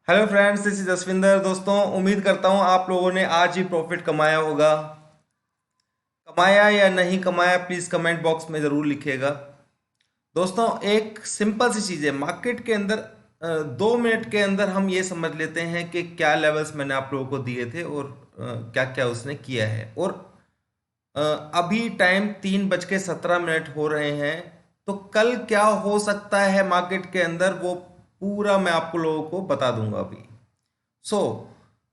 Hello friends, this is Jasvinder. दोस्तों, उम्मीद करता हूँ आप लोगों ने आज ही प्रॉफिट कमाया होगा। कमाया या नहीं कमाया, प्लीज कमेंट बॉक्स में जरूर लिखिएगा। दोस्तों, एक सिंपल सी चीज़ है मार्केट के अंदर। 2 मिनट के अंदर हम ये समझ लेते हैं कि क्या लेवल्स मैंने आप लोगों को दिए थे और क्या क्या उसने किया है। और अ, अभी टाइम 3:17 हो रहे हैं। तो कल क्या हो सकता है मार्केट के अंदर, वो पूरा मैं आपको लोगों को बता दूंगा अभी। सो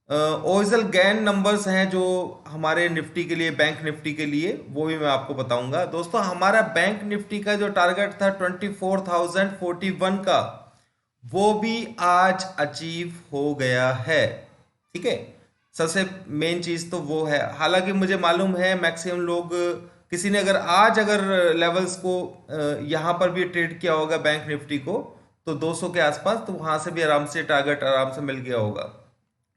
ओरिजिनल गैन नंबर्स हैं जो हमारे निफ्टी के लिए, बैंक निफ्टी के लिए, वो भी मैं आपको बताऊंगा। दोस्तों, हमारा बैंक निफ्टी का जो टारगेट था 24,041 का, वो भी आज अचीव हो गया है। ठीक है। सबसे मेन चीज तो वो है। हालांकि मुझे मालूम है मैक्सिमम लोग, किसी ने अगर लेवल्स को यहाँ पर भी ट्रेड किया होगा बैंक निफ्टी को, तो 200 के आसपास, तो वहां से भी आराम से टारगेट आराम से मिल गया होगा।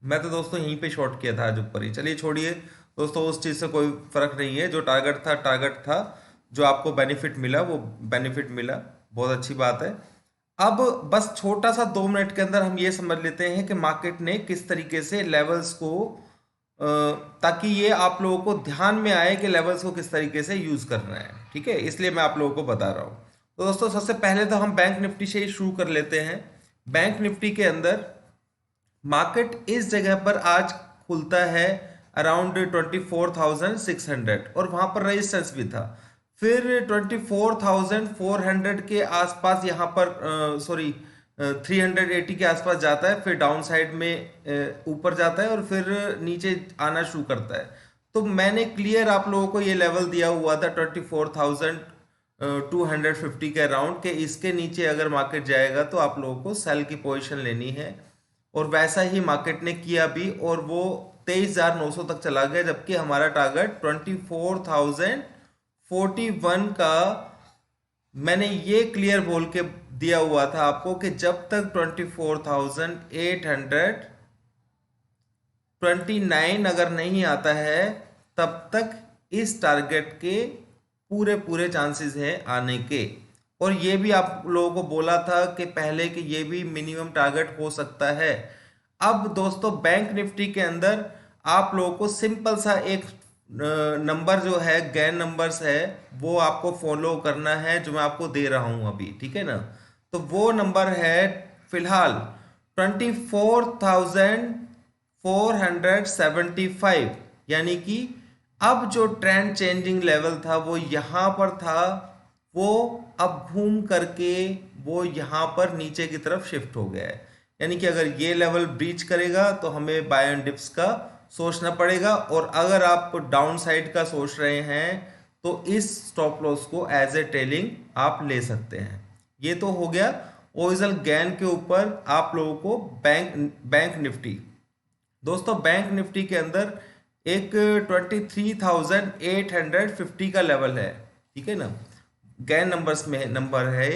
मैं तो दोस्तों यहीं पे शॉर्ट किया था आज ऊपर ही। चलिए छोड़िए दोस्तों, उस चीज़ से कोई फर्क नहीं है। जो टारगेट था टारगेट था। जो आपको बेनिफिट मिला वो बेनिफिट मिला, बहुत अच्छी बात है। अब बस छोटा सा 2 मिनट के अंदर हम ये समझ लेते हैं कि मार्केट ने किस तरीके से लेवल्स को, अ, ताकि ये आप लोगों को ध्यान में आए कि लेवल्स को किस तरीके से यूज करना है। ठीक है, इसलिए मैं आप लोगों को बता रहा हूँ। तो दोस्तों, सबसे पहले तो हम बैंक निफ्टी से ही शुरू कर लेते हैं। बैंक निफ्टी के अंदर मार्केट इस जगह पर आज खुलता है अराउंड 24,600, और वहां पर रेजिस्टेंस भी था। फिर 24,400 के आसपास यहाँ पर, सॉरी, 380 के आसपास जाता है। फिर डाउन साइड में ऊपर जाता है और फिर नीचे आना शुरू करता है। तो मैंने क्लियर आप लोगों को ये लेवल दिया हुआ था 24,250 के अराउंड, के इसके नीचे अगर मार्केट जाएगा तो आप लोगों को सेल की पोजीशन लेनी है। और वैसा ही मार्केट ने किया भी, और वो 23,900 तक चला गया, जबकि हमारा टारगेट 24,041 का मैंने ये क्लियर बोल के दिया हुआ था आपको कि जब तक 24,829 अगर नहीं आता है, तब तक इस टारगेट के पूरे पूरे चांसेस हैं आने के। और ये भी आप लोगों को बोला था कि पहले कि ये भी मिनिमम टारगेट हो सकता है। अब दोस्तों, बैंक निफ्टी के अंदर आप लोगों को सिंपल सा एक नंबर जो है, गैन नंबर्स है, वो आपको फॉलो करना है, जो मैं आपको दे रहा हूं अभी। ठीक है ना। तो वो नंबर है फिलहाल 24,475। यानी कि अब जो ट्रेंड चेंजिंग लेवल था वो यहां पर था, वो अब घूम करके वो यहां पर नीचे की तरफ शिफ्ट हो गया है। यानी कि अगर ये लेवल ब्रीच करेगा तो हमें बाय एंड डिप्स का सोचना पड़ेगा, और अगर आप डाउन साइड का सोच रहे हैं तो इस स्टॉप लॉस को एज ए टेलिंग आप ले सकते हैं। ये तो हो गया ओरिजिनल गैन के ऊपर आप लोगों को बैंक बैंक निफ्टी। दोस्तों, बैंक निफ्टी के अंदर एक 23,850 का लेवल है। ठीक है ना। गैन नंबर्स में नंबर है,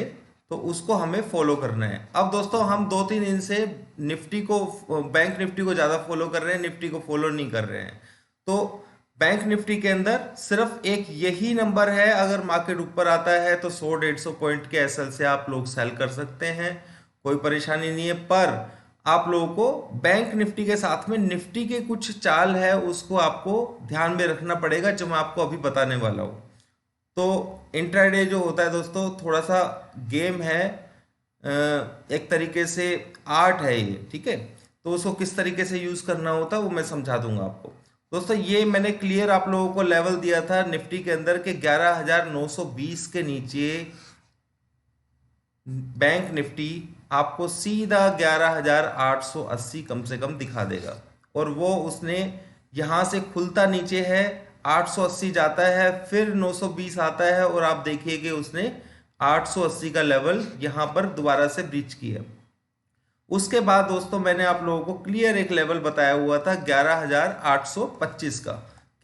तो उसको हमें फॉलो करना है। अब दोस्तों, हम 2-3 दिन से निफ्टी को, बैंक निफ्टी को ज़्यादा फॉलो कर रहे हैं, निफ्टी को फॉलो नहीं कर रहे हैं। तो बैंक निफ्टी के अंदर सिर्फ एक यही नंबर है, अगर मार्केट ऊपर आता है तो 100-150 पॉइंट के एसएल से आप लोग सेल कर सकते हैं, कोई परेशानी नहीं है। पर आप लोगों को बैंक निफ्टी के साथ में निफ्टी के कुछ चाल है, उसको आपको ध्यान में रखना पड़ेगा, जो मैं आपको अभी बताने वाला हूँ। तो इंट्राडे जो होता है दोस्तों, थोड़ा सा गेम है, एक तरीके से आर्ट है ये। ठीक है। तो उसको किस तरीके से यूज करना होता है वो मैं समझा दूंगा आपको। दोस्तों, ये मैंने क्लियर आप लोगों को लेवल दिया था निफ्टी के अंदर के 11,920 के नीचे बैंक निफ्टी आपको सीधा 11,880 कम से कम दिखा देगा। और वो उसने यहां से खुलता नीचे है, 880 जाता है, फिर 920 आता है, और आप देखिए कि उसने 880 का लेवल यहां पर दोबारा से ब्रीच किया। उसके बाद दोस्तों, मैंने आप लोगों को क्लियर एक लेवल बताया हुआ था 11,825 का,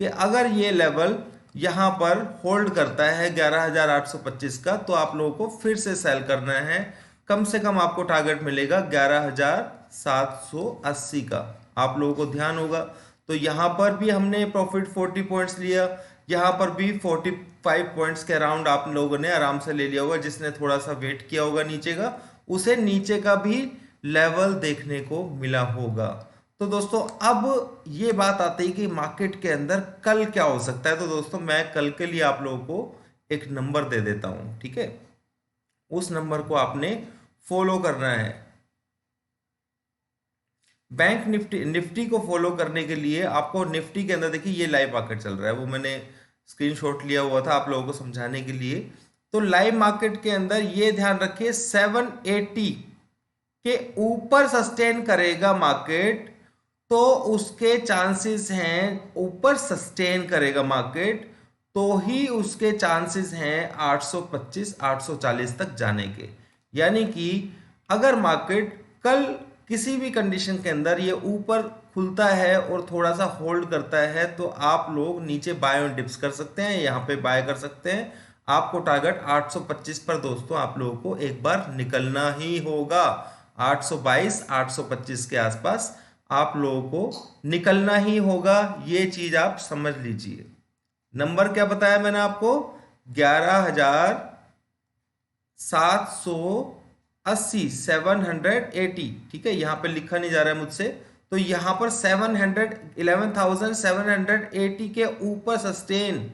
कि अगर ये लेवल यहां पर होल्ड करता है 11,825 का, तो आप लोगों को फिर से सेल करना है। कम से कम आपको टारगेट मिलेगा 11,780 का। आप लोगों को ध्यान होगा। तो यहां पर भी हमने प्रॉफिट 40 पॉइंट्स लिया, यहां पर भी 45 पॉइंट्स के अराउंड आप लोगों ने आराम से ले लिया होगा। जिसने थोड़ा सा वेट किया होगा नीचे का, उसे नीचे का भी लेवल देखने को मिला होगा। तो दोस्तों अब ये बात आती है कि मार्केट के अंदर कल क्या हो सकता है। तो दोस्तों मैं कल के लिए आप लोगों को एक नंबर दे देता हूं, ठीक है। उस नंबर को आपने फॉलो करना है। बैंक निफ्टी निफ्टी को फॉलो करने के लिए आपको निफ्टी के अंदर देखिए ये लाइव मार्केट चल रहा है, वो मैंने स्क्रीनशॉट लिया हुआ था आप लोगों को समझाने के लिए। तो लाइव मार्केट के अंदर ये ध्यान रखिए 780 के ऊपर सस्टेन करेगा मार्केट तो उसके चांसेस हैं, ऊपर सस्टेन करेगा मार्केट तो ही उसके चांसेस हैं 825 840 तक जाने के। यानी कि अगर मार्केट कल किसी भी कंडीशन के अंदर ये ऊपर खुलता है और थोड़ा सा होल्ड करता है तो आप लोग नीचे बाय ऑन डिप्स कर सकते हैं, यहाँ पे बाय कर सकते हैं। आपको टारगेट 825 पर दोस्तों आप लोगों को एक बार निकलना ही होगा। 822 825 के आसपास आप लोगों को निकलना ही होगा, ये चीज आप समझ लीजिए। नंबर क्या बताया मैंने आपको, 11,780 780, ठीक है। यहां पे लिखा नहीं जा रहा है मुझसे, तो यहां पर 11,780 के ऊपर सस्टेन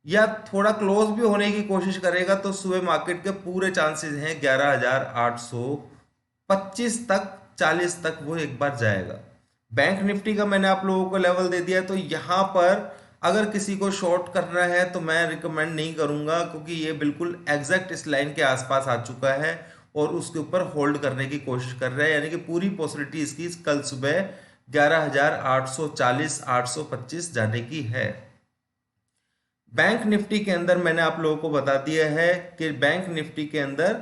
या थोड़ा क्लोज भी होने की कोशिश करेगा तो सुबह मार्केट के पूरे चांसेस हैं 11,825 तक 40 तक वो एक बार जाएगा। बैंक निफ्टी का मैंने आप लोगों को लेवल दे दिया, तो यहां पर अगर किसी को शॉर्ट करना है तो मैं रिकमेंड नहीं करूंगा, क्योंकि ये बिल्कुल एग्जैक्ट इस लाइन के आसपास आ चुका है और उसके ऊपर होल्ड करने की कोशिश कर रहा है। यानी कि पूरी पॉसिबिलिटी इसकी कल सुबह 11,840 825 जाने की है। बैंक निफ्टी के अंदर मैंने आप लोगों को बता दिया है कि बैंक निफ्टी के अंदर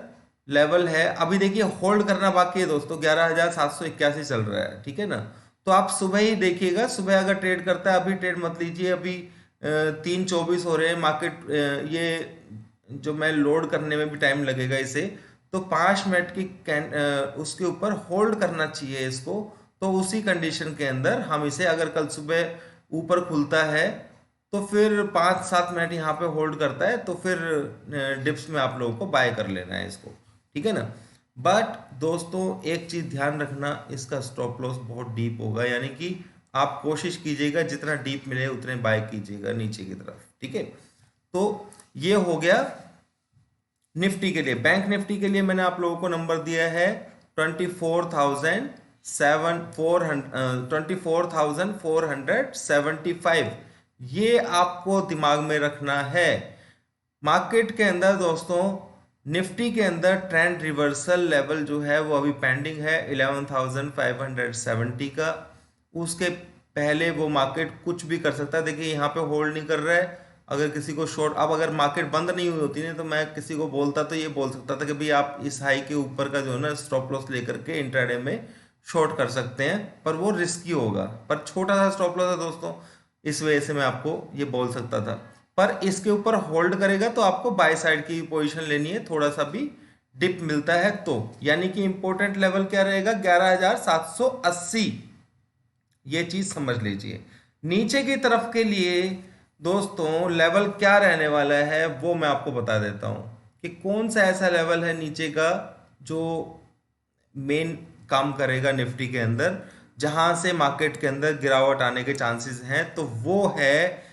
लेवल है, अभी देखिए होल्ड करना बाकी है दोस्तों, 11,781 चल रहा है, ठीक है ना। तो आप सुबह ही देखिएगा, सुबह अगर ट्रेड करता है, अभी ट्रेड मत लीजिए, अभी 3:24 हो रहे हैं मार्केट, ये जो मैं लोड करने में भी टाइम लगेगा इसे, तो 5 मिनट की उसके ऊपर होल्ड करना चाहिए इसको। तो उसी कंडीशन के अंदर हम इसे, अगर कल सुबह ऊपर खुलता है तो फिर 5-7 मिनट यहाँ पे होल्ड करता है तो फिर डिप्स में आप लोगों को बाय कर लेना है इसको, ठीक है ना। बट दोस्तों एक चीज ध्यान रखना, इसका स्टॉप लॉस बहुत डीप होगा, यानी कि आप कोशिश कीजिएगा जितना डीप मिले उतने बाय कीजिएगा नीचे की तरफ, ठीक है। तो ये हो गया निफ्टी के लिए। बैंक निफ्टी के लिए मैंने आप लोगों को नंबर दिया है 24,475। ये आपको दिमाग में रखना है। मार्केट के अंदर दोस्तों निफ्टी के अंदर ट्रेंड रिवर्सल लेवल जो है वो अभी पेंडिंग है 11,570 का। उसके पहले वो मार्केट कुछ भी कर सकता है। देखिए यहाँ पे होल्ड नहीं कर रहा है, अगर किसी को शॉर्ट, अब अगर मार्केट बंद नहीं हुई होती ना तो मैं किसी को बोलता तो ये बोल सकता था कि भाई आप इस हाई के ऊपर का जो है ना स्टॉप लॉस लेकर के इंट्राडे में शॉर्ट कर सकते हैं, पर वो रिस्की होगा। पर छोटा सा स्टॉप लॉस है दोस्तों, इस वजह से मैं आपको ये बोल सकता था। पर इसके ऊपर होल्ड करेगा तो आपको बाय साइड की पोजीशन लेनी है, थोड़ा सा भी डिप मिलता है तो। यानी कि इंपॉर्टेंट लेवल क्या रहेगा, 11,780, ये चीज समझ लीजिए। नीचे की तरफ के लिए दोस्तों लेवल क्या रहने वाला है वो मैं आपको बता देता हूं कि कौन सा ऐसा लेवल है नीचे का जो मेन काम करेगा निफ्टी के अंदर, जहां से मार्केट के अंदर गिरावट आने के चांसेस हैं। तो वो है,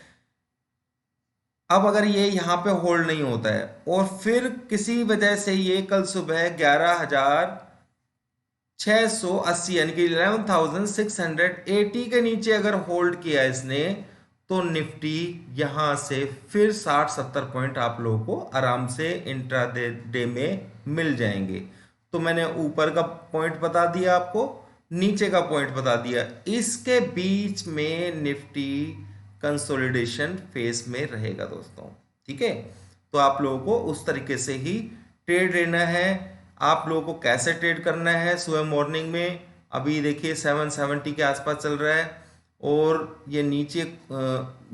अब अगर ये यहाँ पे होल्ड नहीं होता है और फिर किसी वजह से ये कल सुबह 11,680 यानी कि 11,680 के नीचे अगर होल्ड किया इसने, तो निफ्टी यहां से फिर 60-70 पॉइंट आप लोगों को आराम से इंट्राडे में मिल जाएंगे। तो मैंने ऊपर का पॉइंट बता दिया आपको, नीचे का पॉइंट बता दिया। इसके बीच में निफ्टी कंसोलिडेशन फेस में रहेगा दोस्तों, ठीक है। तो आप लोगों को उस तरीके से ही ट्रेड लेना है। आप लोगों को कैसे ट्रेड करना है, सुबह मॉर्निंग में अभी देखिए 770 के आसपास चल रहा है और ये नीचे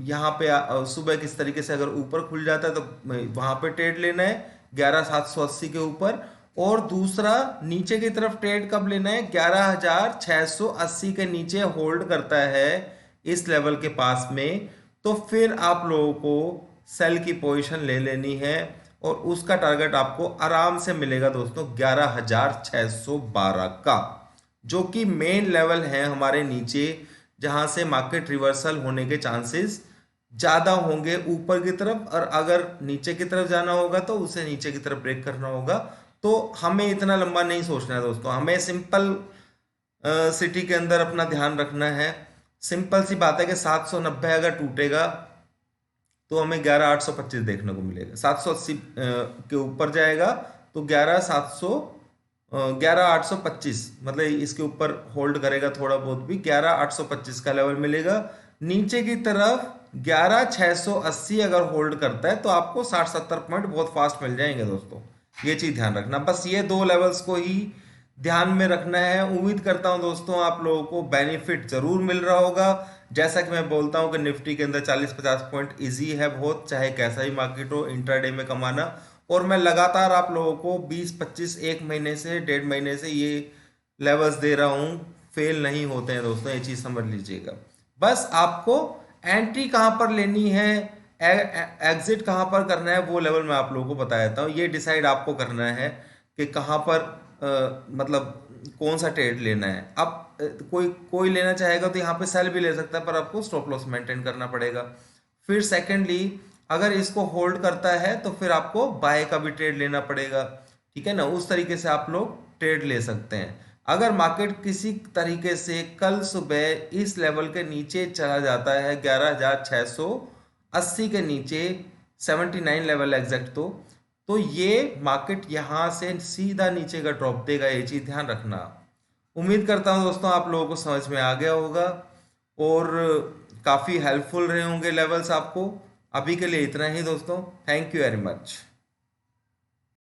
यहाँ पे सुबह किस तरीके से अगर ऊपर खुल जाता है तो वहां पे ट्रेड लेना है 11,780 के ऊपर। और दूसरा नीचे की तरफ ट्रेड कब लेना है, 11,680 के नीचे होल्ड करता है इस लेवल के पास में, तो फिर आप लोगों को सेल की पोजीशन ले लेनी है और उसका टारगेट आपको आराम से मिलेगा दोस्तों 11,612 का। जो कि मेन लेवल है हमारे नीचे, जहां से मार्केट रिवर्सल होने के चांसेस ज़्यादा होंगे ऊपर की तरफ, और अगर नीचे की तरफ जाना होगा तो उसे नीचे की तरफ ब्रेक करना होगा। तो हमें इतना लंबा नहीं सोचना है दोस्तों, हमें सिंपल सिटी के अंदर अपना ध्यान रखना है। सिंपल सी बात है कि 790 अगर टूटेगा तो हमें 11,825 देखने को मिलेगा। 780 के ऊपर जाएगा तो 11,825, मतलब इसके ऊपर होल्ड करेगा थोड़ा बहुत भी, 11,825 का लेवल मिलेगा। नीचे की तरफ 11,680 अगर होल्ड करता है तो आपको 60-70 पॉइंट बहुत फास्ट मिल जाएंगे दोस्तों। ये चीज ध्यान रखना, बस ये दो लेवल्स को ही ध्यान में रखना है। उम्मीद करता हूं दोस्तों आप लोगों को बेनिफिट जरूर मिल रहा होगा। जैसा कि मैं बोलता हूं कि निफ्टी के अंदर 40-50 पॉइंट इजी है बहुत, चाहे कैसा ही मार्केट हो, इंट्राडे में कमाना। और मैं लगातार आप लोगों को 20-25 एक महीने से 1.5 महीने से ये लेवल्स दे रहा हूं, फेल नहीं होते हैं दोस्तों, ये चीज समझ लीजिएगा। बस आपको एंट्री कहां पर लेनी है, एग्जिट कहां पर करना है, वो लेवल मैं आप लोगों को बता देता हूँ। ये डिसाइड आपको करना है कि कहां पर मतलब कौन सा ट्रेड लेना है। अब कोई कोई लेना चाहेगा तो यहाँ पे सेल भी ले सकता है, पर आपको स्टॉप लॉस मेंटेन करना पड़ेगा। फिर सेकेंडली अगर इसको होल्ड करता है तो फिर आपको बाय का भी ट्रेड लेना पड़ेगा, ठीक है ना। उस तरीके से आप लोग ट्रेड ले सकते हैं। अगर मार्केट किसी तरीके से कल सुबह इस लेवल के नीचे चला जाता है 11,680 के नीचे, 79 लेवल एग्जैक्ट, तो ये मार्केट यहां से सीधा नीचे का ड्रॉप देगा, ये चीज ध्यान रखना। उम्मीद करता हूं दोस्तों आप लोगों को समझ में आ गया होगा और काफी हेल्पफुल रहे होंगे लेवल्स आपको। अभी के लिए इतना ही दोस्तों, थैंक यू वेरी मच।